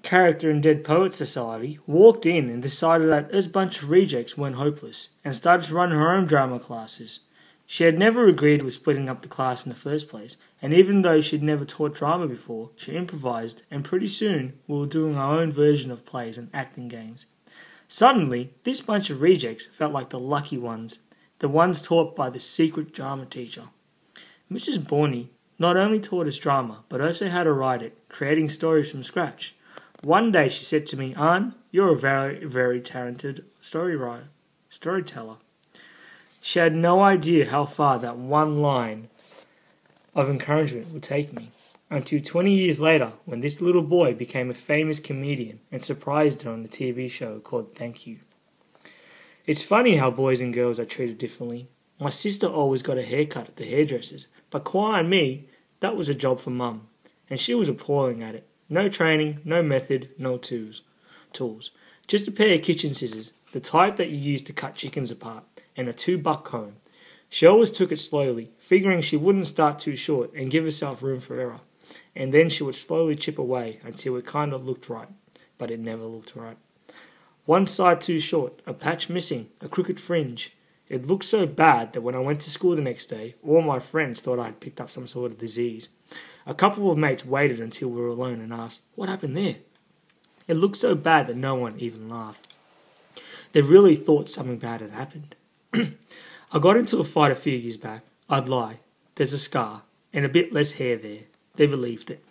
character in Dead Poets Society, walked in and decided that this bunch of rejects weren't hopeless, and started to run her own drama classes. She had never agreed with splitting up the class in the first place, and even though she'd never taught drama before, she improvised, and pretty soon we were doing our own version of plays and acting games. Suddenly, this bunch of rejects felt like the lucky ones, the ones taught by the secret drama teacher. Mrs. Borney not only taught us drama, but also how to write it, creating stories from scratch. One day she said to me, "Anne, you're a very, very talented storyteller." She had no idea how far that one line of encouragement would take me, until 20 years later, when this little boy became a famous comedian and surprised her on the TV show called Thank You. It's funny how boys and girls are treated differently. My sister always got a haircut at the hairdresser's, but quite on me, that was a job for Mum, and she was appalling at it. No training, no method, no tools. Just a pair of kitchen scissors, the type that you use to cut chickens apart, and a $2 comb. She always took it slowly, figuring she wouldn't start too short and give herself room for error, and then she would slowly chip away until it kind of looked right, but it never looked right. One side too short, a patch missing, a crooked fringe. It looked so bad that when I went to school the next day, all my friends thought I had picked up some sort of disease. A couple of mates waited until we were alone and asked, "What happened there?" It looked so bad that no one even laughed. They really thought something bad had happened. I got into a fight a few years back. I'd lie. There's a scar, and a bit less hair there. They believed it.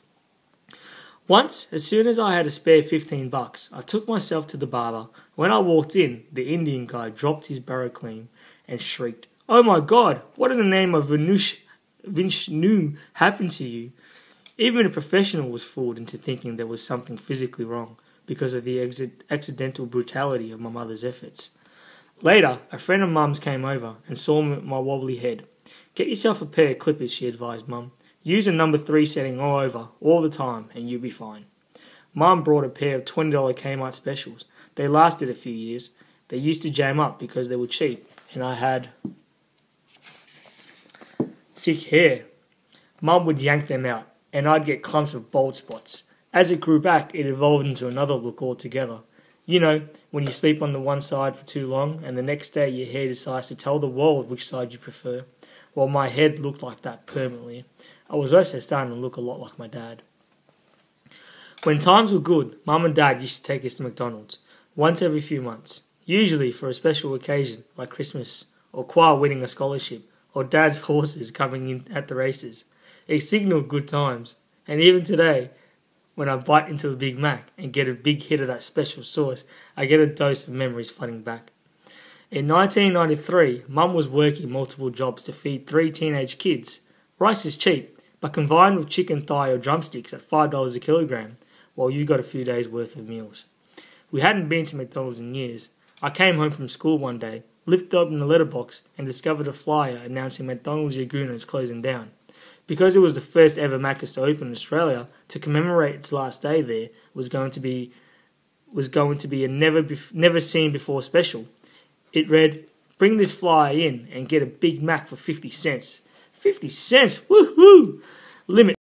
Once, as soon as I had a spare $15, I took myself to the barber. When I walked in, the Indian guy dropped his barrow clean and shrieked, "Oh my God, what in the name of Vishnu happened to you?" Even a professional was fooled into thinking there was something physically wrong because of the accidental brutality of my mother's efforts. Later, a friend of Mum's came over and saw my wobbly head. "Get yourself a pair of clippers," she advised Mum. "Use a number 3 setting all over, all the time, and you'll be fine." Mum brought a pair of $20 Kmart specials. They lasted a few years. They used to jam up because they were cheap, and I had thick hair. Mum would yank them out, and I'd get clumps of bald spots. As it grew back, it evolved into another look altogether. You know, when you sleep on the one side for too long, and the next day your hair decides to tell the world which side you prefer. Well, my head looked like that permanently. I was also starting to look a lot like my dad. When times were good, Mum and Dad used to take us to McDonald's, once every few months, usually for a special occasion like Christmas, or choir winning a scholarship, or Dad's horses coming in at the races. It signalled good times, and even today, when I bite into a Big Mac and get a big hit of that special sauce, I get a dose of memories flooding back. In 1993, Mum was working multiple jobs to feed 3 teenage kids. Rice is cheap, but combined with chicken thigh or drumsticks at $5 a kilogram, well, you got a few days' worth of meals. We hadn't been to McDonald's in years. I came home from school one day, lifted open the letterbox, and discovered a flyer announcing McDonald's Laguna is closing down. Because it was the first ever Macca's to open in Australia, to commemorate its last day there was going to be a never seen before special. It read, "Bring this flyer in and get a Big Mac for 50 cents. 50 cents? Woohoo! Limit